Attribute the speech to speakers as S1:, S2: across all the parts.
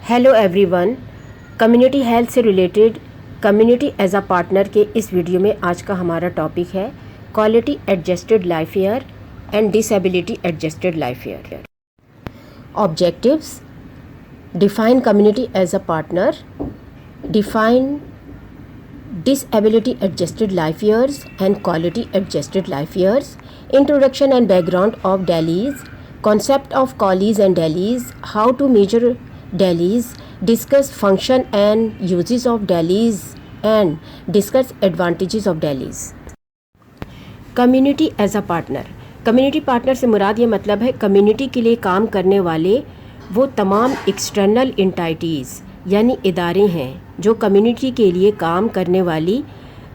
S1: Hello everyone, community health سے related community as a partner کے اس video میں آج کا ہمارا ٹاپک ہے quality adjusted life year and disability adjusted life year. Objectives: define community as a partner, define disability adjusted life years and quality adjusted life years, introduction and background of DALYs, concept of QALYs and DALYs, how to measure DALYs, discuss function and uses of DALYs and discuss advantages of DALYs. Community as a partner. Community partner سے مراد یہ مطلب ہے community کے لیے کام کرنے والے وہ تمام ایکسٹرنل انٹائٹیز یعنی ادارے ہیں جو کمیونٹی کے لیے کام کرنے والی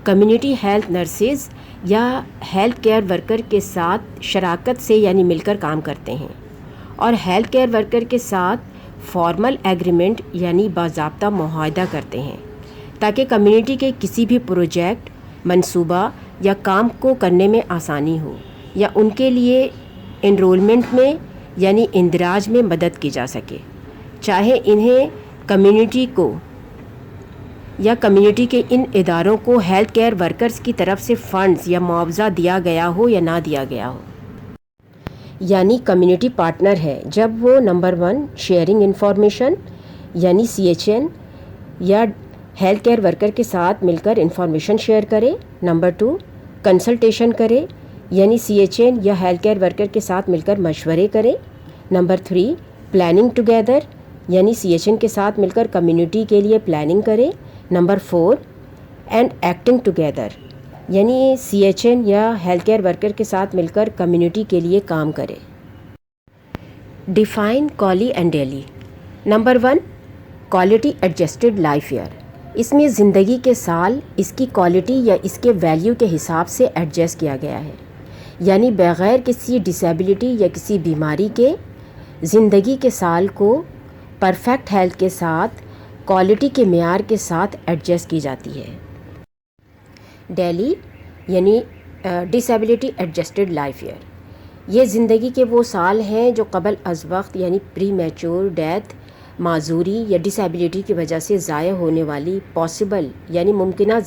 S1: کمیونٹی ہیلتھ نرسز یا ہیلتھ کیئر ورکر کے ساتھ شراکت سے یعنی مل کر کام کرتے ہیں، اور ہیلتھ کیئر ورکر کے ساتھ فارمل ایگریمنٹ یعنی باضابطہ معاہدہ کرتے ہیں تاکہ کمیونٹی کے کسی بھی پروجیکٹ، منصوبہ یا کام کو کرنے میں آسانی ہو یا ان کے لیے انرولمنٹ میں یعنی اندراج میں مدد کی جا سکے، چاہے انہیں کمیونٹی کو یا کمیونٹی کے ان اداروں کو ہیلتھ کیئر ورکرز کی طرف سے فنڈز یا معاوضہ دیا گیا ہو یا نہ دیا گیا ہو. یعنی کمیونٹی پارٹنر ہے جب وہ نمبر 1 شیئرنگ انفارمیشن یعنی CHN یا ہیلتھ کیئر ورکر کے ساتھ مل کر انفارمیشن شیئر کرے، نمبر 2 کنسلٹیشن کرے یعنی CHN یا ہیلتھ کیئر ورکر کے ساتھ مل کر مشورے کرے، نمبر 3 پلاننگ ٹوگیدر یعنی CHN کے ساتھ مل کر کمیونٹی کے لیے پلاننگ کرے، نمبر 4 اینڈ ایکٹنگ ٹوگیدر یعنی CHN یا ہیلتھ کیئر ورکر کے ساتھ مل کر کمیونٹی کے لیے کام کرے. Define QALY and DALY. Number 1 quality adjusted life year. اس میں زندگی کے سال اس کی کوالٹی یا اس کے ویلیو کے حساب سے ایڈجسٹ کیا گیا ہے، یعنی بغیر کسی ڈسیبلٹی یا کسی بیماری کے زندگی کے سال کو پرفیکٹ ہیلتھ کے ساتھ کوالٹی کے معیار کے ساتھ ایڈجسٹ کی جاتی ہے. DALY یعنی ڈسیبلٹی ایڈجسٹڈ لائف ایئر. یہ زندگی کے وہ سال ہیں جو قبل از وقت یعنی پری میچور ڈیتھ، معذوری یا ڈسیبلٹی کی وجہ سے ضائع ہونے والی پاسبل یعنی ممکنہ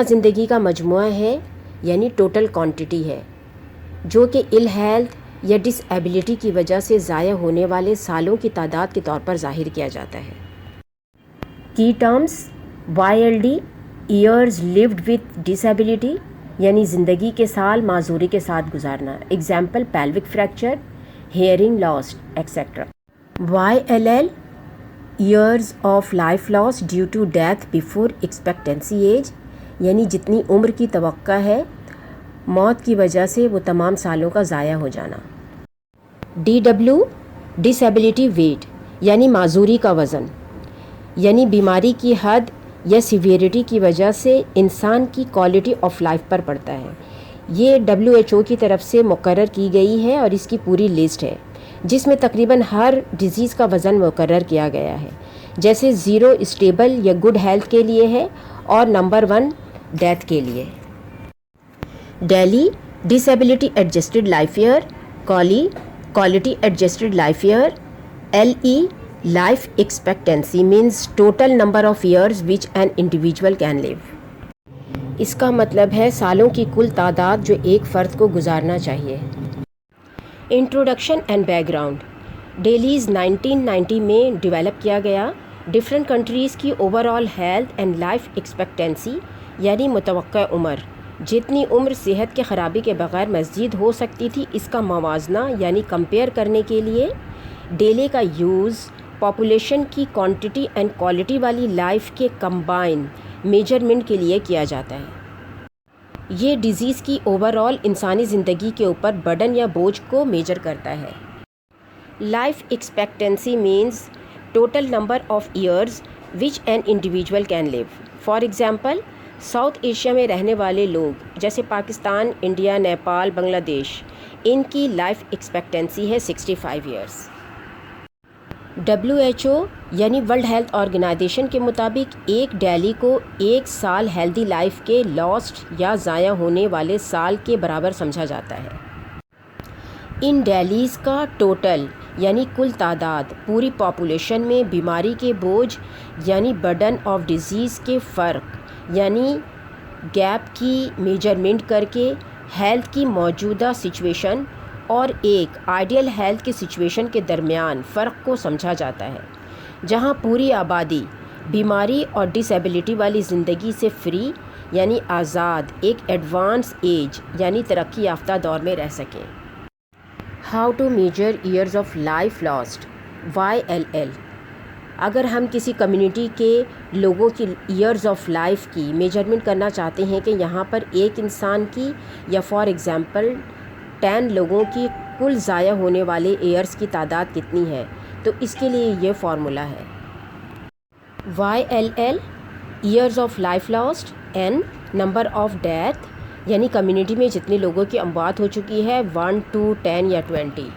S1: زندگی کا مجموعہ ہے یعنی ٹوٹل کوانٹٹی ہے جو کہ ill health یا ڈس ایبلٹی کی وجہ سے ضائع ہونے والے سالوں کی تعداد کے طور پر ظاہر کیا جاتا ہے. کی terms: YLD years lived with disability یعنی زندگی کے سال معذوری کے ساتھ گزارنا، example pelvic fracture, hearing loss et cetera. YLL years of life loss due to death before expectancy age یعنی جتنی عمر کی توقع ہے موت کی وجہ سے وہ تمام سالوں کا ضائع ہو جانا. DW ڈسیبلٹی ویٹ یعنی معذوری کا وزن، یعنی بیماری کی حد یا سیویرٹی کی وجہ سے انسان کی کوالٹی آف لائف پر پڑتا ہے. یہ WHO کی طرف سے مقرر کی گئی ہے اور اس کی پوری لسٹ ہے جس میں تقریباً ہر ڈیزیز کا وزن مقرر کیا گیا ہے، جیسے 0 اسٹیبل یا گڈ ہیلتھ کے لیے ہے اور نمبر 1 ڈیتھ کے لیے. DALY disability adjusted life year, QALY quality adjusted life year, LE life expectancy means total number of years which an individual can live. اس کا مطلب ہے سالوں کی کل تعداد جو ایک فرد کو گزارنا چاہیے. Introduction and back ground. DALYs 1990 میں ڈیولپ کیا گیا. ڈفرینٹ کنٹریز کی over all health and life expectancy یعنی متوقع عمر، جتنی عمر صحت کے خرابی کے بغیر مزید ہو سکتی تھی، اس کا موازنہ یعنی کمپیئر کرنے کے لیے DALY کا یوز پاپولیشن کی کوانٹٹی اینڈ کوالٹی والی لائف کے کمبائن میجرمنٹ کے لیے کیا جاتا ہے. یہ ڈیزیز کی اوور آل انسانی زندگی کے اوپر برڈن یا بوجھ کو میجر کرتا ہے. Life expectancy means total number of years which an individual can live. For example South Asia میں رہنے والے لوگ جیسے پاکستان، انڈیا، نیپال، بنگلہ دیش، ان کی لائف ایکسپیکٹنسی ہے 65 ایئرز. WHO یعنی ورلڈ ہیلتھ آرگنائزیشن کے مطابق ایک DALY کو ایک سال ہیلدی لائف کے لاسٹ یا ضائع ہونے والے سال کے برابر سمجھا جاتا ہے. ان ڈیلیز کا ٹوٹل یعنی کل تعداد پوری پاپولیشن میں بیماری کے بوجھ یعنی برڈن آف ڈیزیز کے فرق یعنی گیپ کی میجرمنٹ کر کے ہیلتھ کی موجودہ سچویشن اور ایک آئیڈیل ہیلتھ کی سچویشن کے درمیان فرق کو سمجھا جاتا ہے، جہاں پوری آبادی بیماری اور ڈس ایبلٹی والی زندگی سے فری یعنی آزاد ایک ایڈوانس ایج یعنی ترقی یافتہ دور میں رہ سکیں۔ How to measure years of life lost YLL۔ اگر ہم کسی کمیونٹی کے لوگوں کی ایئرز آف لائف کی میجرمنٹ کرنا چاہتے ہیں کہ یہاں پر ایک انسان کی یا فار ایگزامپل 10 لوگوں کی کل ضائع ہونے والے ایئرز کی تعداد کتنی ہے، تو اس کے لیے یہ فارمولا ہے YLL years of life last N number of death یعنی کمیونٹی میں جتنے لوگوں کی اموات ہو چکی ہے 1 2 10 یا 20۔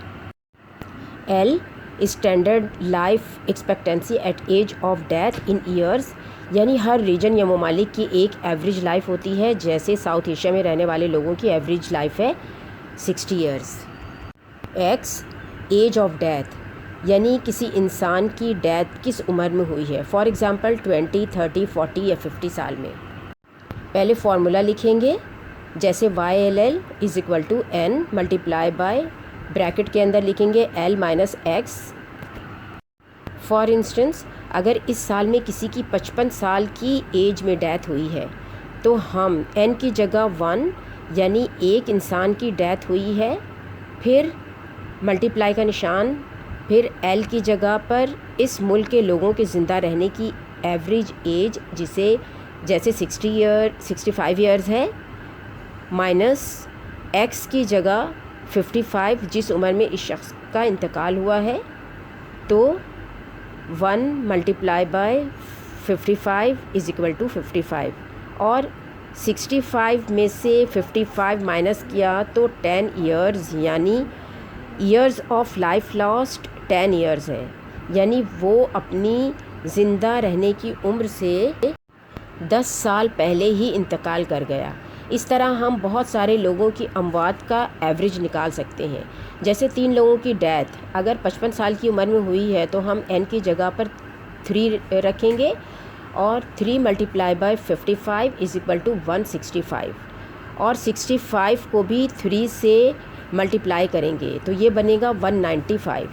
S1: L standard life expectancy at age of death in years یعنی ہر ریجن یا ممالک کی ایک ایوریج لائف ہوتی ہے، جیسے ساؤتھ ایشیا میں رہنے والے لوگوں کی ایوریج لائف ہے 60 years. X age of death یعنی کسی انسان کی ڈیتھ کس عمر میں ہوئی ہے، فار ایگزامپل 20 30 40 یا 50 سال میں۔ پہلے فارمولا لکھیں گے جیسے YLL is equal to N multiply by bracket کے اندر لکھیں گے L minus X۔ For instance اگر اس سال میں کسی کی 55 سال کی ایج میں ڈیتھ ہوئی ہے تو ہم N کی جگہ 1 یعنی ایک انسان کی ڈیتھ ہوئی ہے، پھر ملٹیپلائی کا نشان، پھر L کی جگہ پر اس ملک کے لوگوں کے زندہ رہنے کی ایوریج ایج جیسے 65 ایئرز ہے، مائنس X کی جگہ 55 جس عمر میں اس شخص کا انتقال ہوا ہے، تو 1 multiply by 55 is equal to 55 اور 65 میں سے 55 مائنس کیا تو 10 ایئرز یعنی years of life last 10 years ہے، یعنی وہ اپنی زندہ رہنے کی عمر سے 10 سال پہلے ہی انتقال کر گیا۔ اس طرح ہم بہت سارے لوگوں کی اموات کا ایوریج نکال سکتے ہیں، جیسے 3 لوگوں کی ڈیتھ اگر 55 سال کی عمر میں ہوئی ہے تو ہم N کی جگہ پر 3 رکھیں گے اور 3 multiply by 55 is equal to 165 اور 65 کو بھی 3 سے ملٹیپلائی کریں گے تو یہ بنے گا 195،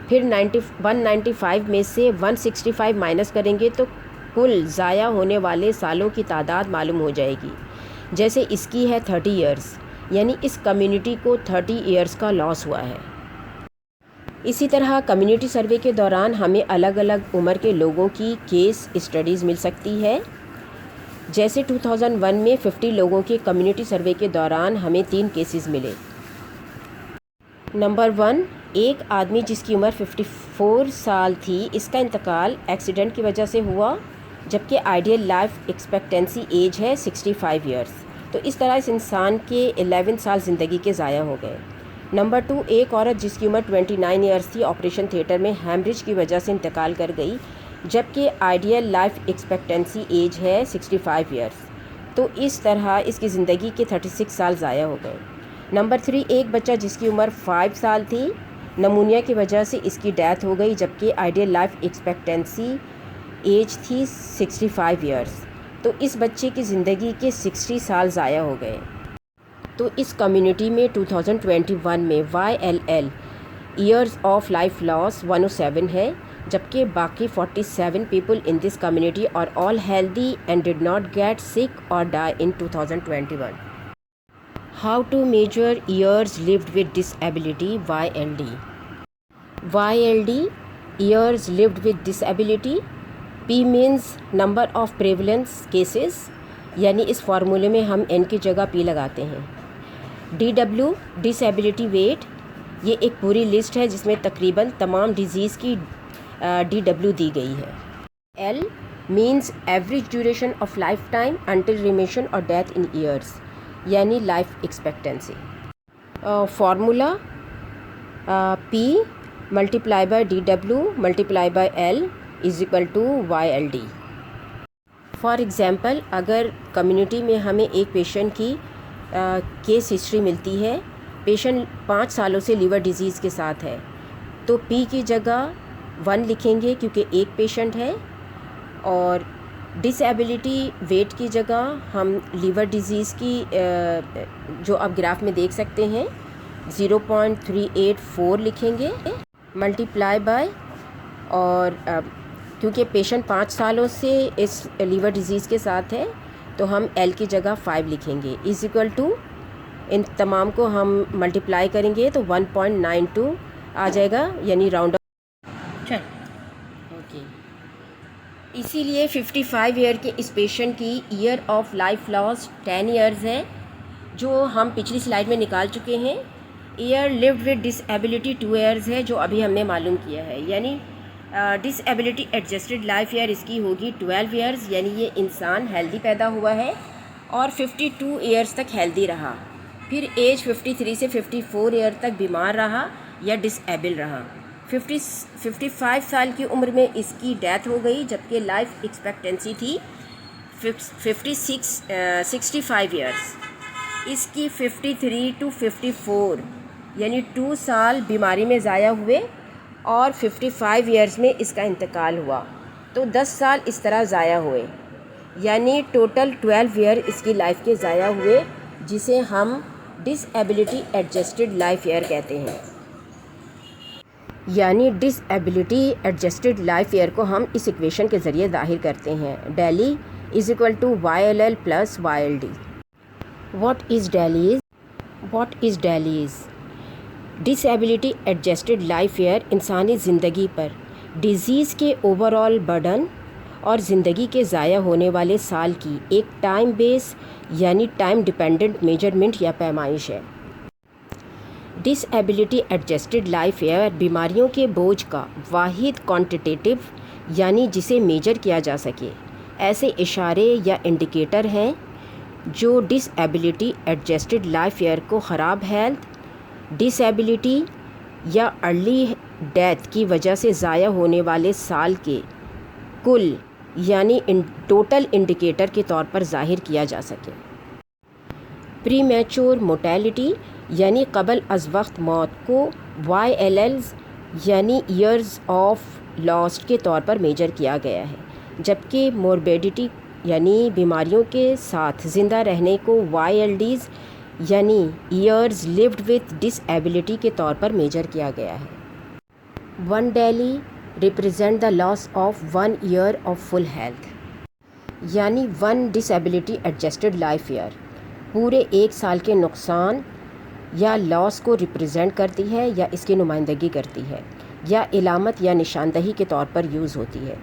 S1: پھر 195 میں سے 165 مائنس کریں گے تو کل ضائع ہونے والے سالوں کی تعداد معلوم ہو جائے گی، جیسے اس کی ہے 30 ایئرز یعنی اس کمیونٹی کو 30 ایئرز کا لاس ہوا ہے۔ اسی طرح کمیونٹی سروے کے دوران ہمیں الگ الگ عمر کے لوگوں کی کیس اسٹڈیز مل سکتی ہے، جیسے 2001 میں 50 لوگوں کے کمیونٹی سروے کے دوران ہمیں 3 کیسز ملے۔ نمبر 1 ایک آدمی جس کی عمر 54 سال تھی، اس کا انتقال ایکسیڈنٹ کی وجہ سے ہوا، جبکہ آئیڈیل لائف ایکسپیکٹنسی ایج ہے 65 ایئرز، تو اس طرح اس انسان کے 11 سال زندگی کے ضائع ہو گئے۔ نمبر 2 ایک عورت جس کی عمر 29 ایئرز تھی آپریشن تھیٹر میں ہیمریج کی وجہ سے انتقال کر گئی، جبکہ آئیڈیل لائف ایکسپیکٹنسی ایج ہے 65 ایئرز، تو اس طرح اس کی زندگی کے 36 سال ضائع ہو گئے۔ نمبر 3 ایک بچہ جس کی عمر 5 سال تھی، نمونیا کی وجہ سے اس کی ڈیتھ ہو گئی، جبکہ آئیڈیل لائف ایکسپیکٹنسی ایج تھی 65 ایئرز، تو اس بچے کی زندگی کے 60 سال ضائع ہو گئے۔ تو اس کمیونٹی میں 2021 میں YLL years of life loss 107 ہے، جبکہ باقی 47 people in this community are all healthy and did not get sick اور die in 2021۔ How to measure years lived with disability YLD years lived with disability, P means number of prevalence cases یعنی اس فارمولے میں ہم N کی جگہ P لگاتے ہیں۔ DW ڈس ایبلٹی ویٹ، یہ ایک پوری لسٹ ہے جس میں تقریباً تمام ڈیزیز کی DW دی گئی ہے۔ L means average duration of life time until remission اور ڈیتھ ان ایئرز یعنی life expectancy. Formula P multiply by DW multiply by L is equal to YLD۔ For example اگر کمیونٹی میں ہمیں ایک patient کی case history ملتی ہے patient 5 سالوں سے لیور ڈیزیز کے ساتھ ہے تو پی کی جگہ 1 لکھیں گے کیونکہ ایک پیشنٹ ہے، اور ڈس ایبلٹی ویٹ کی جگہ ہم لیور ڈیزیز کی جو آپ گراف میں دیکھ سکتے ہیں 0.384 لکھیں گے ملٹیپلائی بائی، اور کیونکہ پیشنٹ 5 سالوں سے اس لیور ڈیزیز کے ساتھ ہے تو ہم ایل کی جگہ 5 لکھیں گے از اکول ٹو، ان تمام کو ہم ملٹیپلائی کریں گے تو 1.92 آ جائے گا، یعنی راؤنڈ اوکے۔ اسی لیے 55 ایئر کے اس پیشنٹ کی year of life loss 10 years ہے، جو ہم پچھلی سلائیڈ میں نکال چکے ہیں۔ Year lived with disability 2 years ہے، جو ابھی ہم نے معلوم کیا ہے، یعنی disability adjusted life year اس کی ہوگی 12 ایئرز، یعنی یہ انسان ہیلدی پیدا ہوا ہے اور 52 ایئرز تک ہیلدی رہا، پھر ایج 53 سے 54 ایئر تک بیمار رہا یا ڈس ایبل رہا۔ 55 سال کی عمر میں اس کی ڈیتھ ہو گئی، جبکہ لائف ایکسپیکٹنسی تھی 65 ایئرز۔ اس کی 53 to 54 یعنی 2 سال بیماری میں ضائع ہوئے اور 55 ایئرز میں اس کا انتقال ہوا، تو 10 سال اس طرح ضائع ہوئے، یعنی ٹوٹل 12 ایئر اس کی لائف کے ضائع ہوئے، جسے ہم disability adjusted life year کہتے ہیں۔ یعنی disability adjusted life year کو ہم اس ایکویشن کے ذریعے ظاہر کرتے ہیں، DALY is equal to YLL plus YLD۔ What is DALYs? Disability adjusted life year انسانی زندگی پر ڈیزیز کے اوور آل برڈن اور زندگی کے ضائع ہونے والے سال کی ایک ٹائم بیس یعنی ٹائم ڈیپینڈنٹ میجرمنٹ یا پیمائش ہے۔ ڈس ایبلٹی ایڈجسٹڈ لائف ایئر بیماریوں کے بوجھ کا واحد کوانٹیٹیو یعنی جسے میجر کیا جا سکے ایسے اشارے یا انڈیکیٹر ہیں جو ڈس ایبلٹی ایڈجسٹڈ لائف ایئر کو خراب ہیلتھ، ڈس ایبلٹی یا ارلی ڈیتھ کی وجہ سے ضائع ہونے والے سال کے کل یعنی ٹوٹل انڈیکیٹر کے طور پر ظاہر کیا جا سکے۔ پری میچور موٹیلٹی یعنی قبل از وقت موت کو YLLs یعنی ایئرز آف لاسٹ کے طور پر میجر کیا گیا ہے، جبکہ موربیڈیٹی یعنی بیماریوں کے ساتھ زندہ رہنے کو YLDs یعنی years lived with disability کے طور پر میجر کیا گیا ہے۔ 1 DALY represent the loss of 1 year of full health, یعنی 1 disability adjusted life year پورے 1 سال کے نقصان یا لاس کو ریپرزینٹ کرتی ہے یا اس کی نمائندگی کرتی ہے یا علامت یا نشاندہی کے طور پر یوز ہوتی ہے،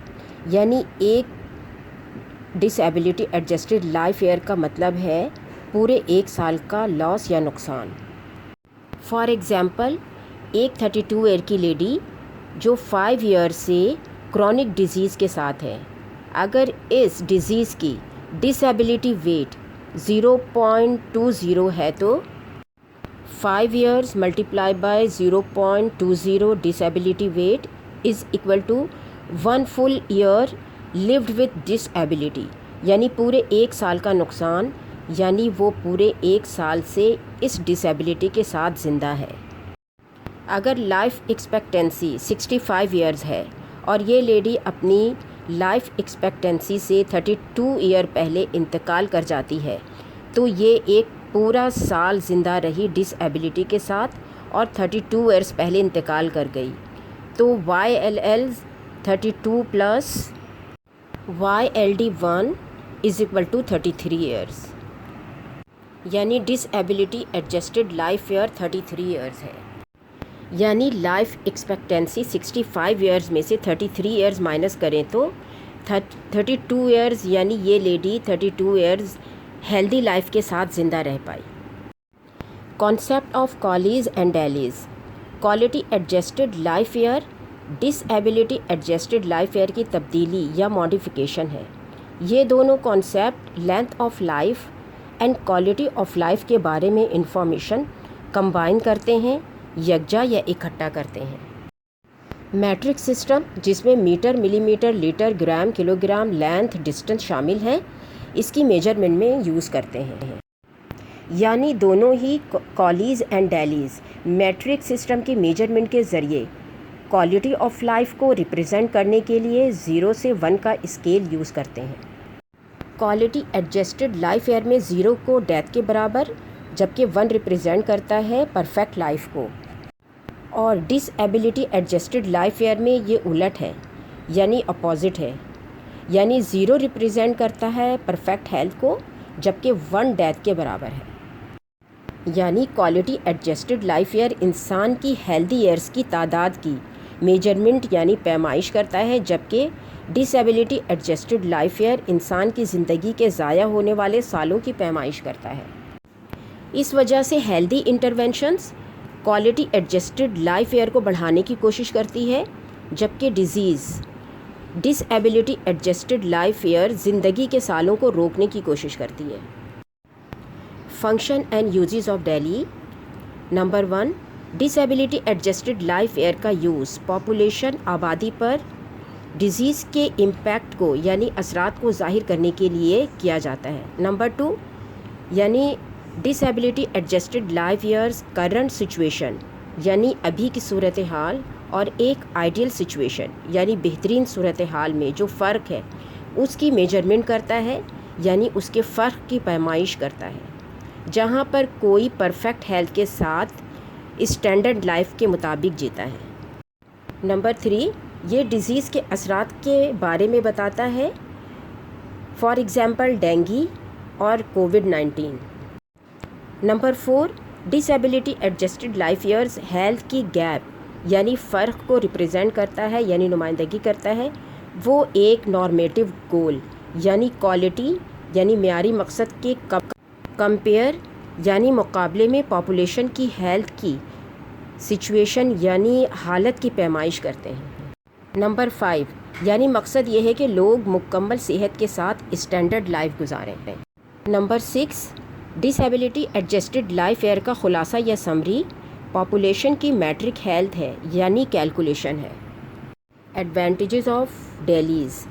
S1: یعنی ایک ڈس ایبلٹی ایڈجسٹڈ لائف ایئر کا مطلب ہے پورے 1 سال کا لاس یا نقصان۔ فار ایگزامپل ایک 32 ایئر کی لیڈی جو 5 ایئر سے کرونک ڈیزیز کے ساتھ ہے، اگر اس ڈیزیز کی ڈس ایبلٹی ویٹ 0.20 ہے تو 5 years multiply by 0.20 disability weight is equal to 1 full year lived with disability, یعنی پورے 1 سال کا نقصان، یعنی وہ پورے 1 سال سے اس ڈس ایبلٹی کے ساتھ زندہ ہے۔ اگر لائف ایکسپیکٹنسی 65 ایئرز ہے اور یہ لیڈی اپنی لائف ایکسپیکٹنسی سے 32 ایئر پہلے انتقال کر جاتی ہے تو یہ ایک پورا سال زندہ رہی ڈس ایبلٹی کے ساتھ اور 32 ایئرز پہلے انتقال کر گئی، تو YLLs 32 plus YLD1 is equal to 33 years, یعنی disability adjusted life year 33 years ہے، یعنی لائف ایکسپیکٹنسی 65 ایئرز میں سے 33 ایئرز مائنس کریں تو 32 ایئرز، یعنی یہ لیڈی 32 ایئرز ہیلدی لائف کے ساتھ زندہ رہ پائی۔ Concept of QALYs and DALYs. Quality adjusted life year disability adjusted life year کی تبدیلی یا ماڈیفیکیشن ہے۔ یہ دونوں concept length of life and quality of life کے بارے میں انفارمیشن کمبائن کرتے ہیں، یکجا یا اکٹھا کرتے ہیں۔ میٹرک سسٹم جس میں میٹر، ملی metre, letter, gram, kilo gram, length, distance شامل ہیں، اس کی میجرمنٹ میں یوز کرتے ہیں۔ یعنی دونوں ہی colleges and delays matric system کے میجرمنٹ کے ذریعے کوالٹی آف لائف کو ریپرزینٹ کرنے کے لیے 0 سے 1 کا اسکیل یوز کرتے ہیں۔ کوالٹی ایڈجسٹڈ لائف ایئر میں 0 کو ڈیتھ کے برابر جبکہ 1 ریپرزینٹ کرتا ہے پرفیکٹ لائف کو، اور ڈس ایبلٹی ایڈجسٹڈ لائف ایئر میں یہ الٹ ہے، یعنی اپوزٹ ہے، یعنی 0 ریپرزینٹ کرتا ہے پرفیکٹ ہیلتھ کو جبکہ 1 ڈیتھ کے برابر ہے۔ یعنی کوالٹی ایڈجسٹڈ لائف ایئر انسان کی ہیلدی ایئرس کی تعداد کی میجرمنٹ یعنی پیمائش کرتا ہے، جبکہ disability adjusted life year انسان کی زندگی کے ضائع ہونے والے سالوں کی پیمائش کرتا ہے۔ اس وجہ سے healthy interventions quality adjusted life year کو بڑھانے کی کوشش کرتی ہے، جبکہ disability adjusted life year زندگی کے سالوں کو روکنے کی کوشش کرتی ہے۔ Function and uses of DALY. Number 1، disability adjusted life year کا یوز پاپولیشن آبادی پر ڈیزیز کے امپیکٹ کو یعنی اثرات کو ظاہر کرنے کے لیے کیا جاتا ہے۔ نمبر 2، یعنی disability adjusted life years current situation یعنی ابھی کی صورتحال اور ایک آئیڈیل سچویشن یعنی بہترین صورتحال میں جو فرق ہے اس کی میجرمنٹ کرتا ہے، یعنی اس کے فرق کی پیمائش کرتا ہے، جہاں پر کوئی پرفیکٹ ہیلتھ کے ساتھ اسٹینڈرڈ لائف کے مطابق جیتا ہے۔ نمبر 3، یہ ڈیزیز کے اثرات کے بارے میں بتاتا ہے، فار ایگزامپل ڈینگی اور کووڈ-19۔ Number 4، disability adjusted life years health کی گیپ یعنی فرق کو ریپرزینٹ کرتا ہے، یعنی نمائندگی کرتا ہے، وہ ایک نارمیٹیو گول یعنی کوالٹی یعنی معیاری مقصد کے کمپیئر یعنی مقابلے میں پاپولیشن کی ہیلتھ کی سچویشن یعنی حالت کی پیمائش کرتے ہیں۔ نمبر 5، یعنی مقصد یہ ہے کہ لوگ مکمل صحت کے ساتھ اسٹینڈرڈ لائف گزاریں۔ نمبر 6، ڈس ایبلٹی ایڈجسٹڈ لائف ایئر کا خلاصہ یا سمری پاپولیشن کی میٹرک ہیلتھ ہے، یعنی کیلکولیشن ہے۔ Advantages of delays.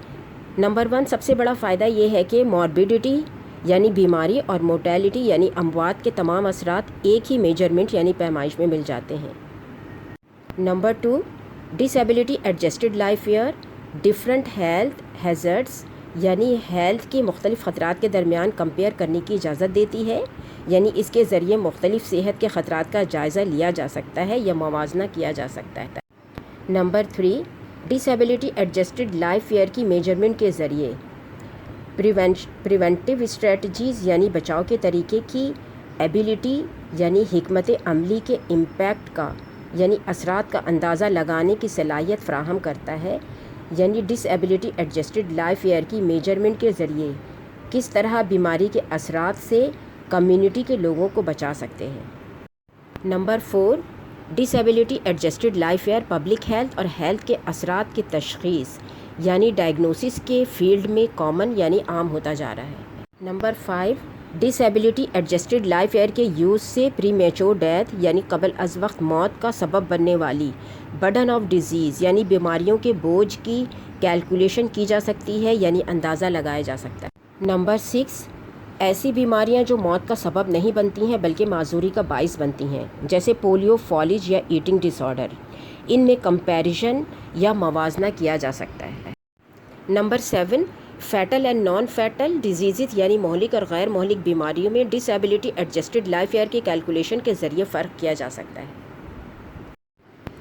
S1: نمبر 1، سب سے بڑا فائدہ یہ ہے کہ موربیڈیٹی یعنی بیماری اور موٹیلٹی یعنی اموات کے تمام اثرات ایک ہی میجرمنٹ یعنی پیمائش میں مل جاتے ہیں۔ Number 2، disability adjusted life year different health hazards یعنی ہیلتھ کے مختلف خطرات کے درمیان کمپیئر کرنے کی اجازت دیتی ہے، یعنی اس کے ذریعے مختلف صحت کے خطرات کا جائزہ لیا جا سکتا ہے یا موازنہ کیا جا سکتا ہے۔ نمبر 3، ڈس ایبلٹی ایڈجسٹڈ لائف ایئر کی میجرمنٹ کے ذریعے پریونٹیو اسٹریٹجیز یعنی بچاؤ کے طریقے کی ایبلٹی یعنی حکمت عملی کے امپیکٹ کا یعنی اثرات کا اندازہ لگانے کی صلاحیت فراہم کرتا ہے، یعنی disability adjusted life year کی میجرمنٹ کے ذریعے کس طرح بیماری کے اثرات سے کمیونٹی کے لوگوں کو بچا سکتے ہیں۔ Number 4، disability adjusted life year public health اور ہیلتھ کے اثرات کی تشخیص یعنی ڈائگنوسس کے فیلڈ میں کامن یعنی عام ہوتا جا رہا ہے۔ نمبر 5، ڈس ایبلٹی ایڈجسٹڈ لائف ایئر کے یوز سے پری میچور ڈیتھ یعنی قبل از وقت موت کا سبب بننے والی برڈن آف ڈیزیز یعنی بیماریوں کے بوجھ کی کیلکولیشن کی جا سکتی ہے، یعنی اندازہ لگایا جا سکتا ہے۔ نمبر 6، ایسی بیماریاں جو موت کا سبب نہیں بنتی ہیں بلکہ معذوری کا باعث بنتی ہیں، جیسے پولیو، فالج یا ایٹنگ ڈس آرڈر، ان میں کمپیریزن یا موازنہ کیا جا سکتا ہے۔ Number 7، fatal and non fatal diseases یعنی مہلک اور غیر مہلک بیماریوں میں disability adjusted life year کی کیلکولیشن کے ذریعے فرق کیا جا سکتا ہے۔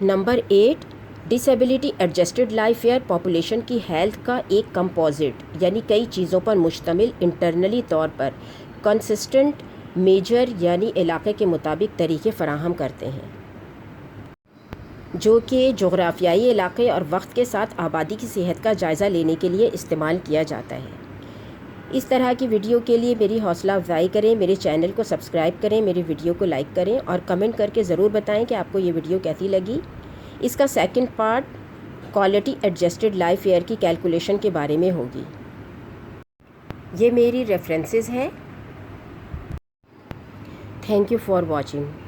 S1: Number 8، disability adjusted life year population کی ہیلتھ کا ایک کمپوزٹ یعنی کئی چیزوں پر مشتمل انٹرنلی طور پر کنسسٹنٹ میجر یعنی علاقے کے مطابق طریقے فراہم کرتے ہیں، جو کہ جغرافیائی علاقے اور وقت کے ساتھ آبادی کی صحت کا جائزہ لینے کے لیے استعمال کیا جاتا ہے۔ اس طرح کی ویڈیو کے لیے میری حوصلہ افزائی کریں، میرے چینل کو سبسکرائب کریں، میری ویڈیو کو لائک کریں اور کمنٹ کر کے ضرور بتائیں کہ آپ کو یہ ویڈیو کیسی لگی۔ اس کا second part quality adjusted life year کی کیلکولیشن کے بارے میں ہوگی۔ یہ میری ریفرنسز ہیں۔ Thank you for watching.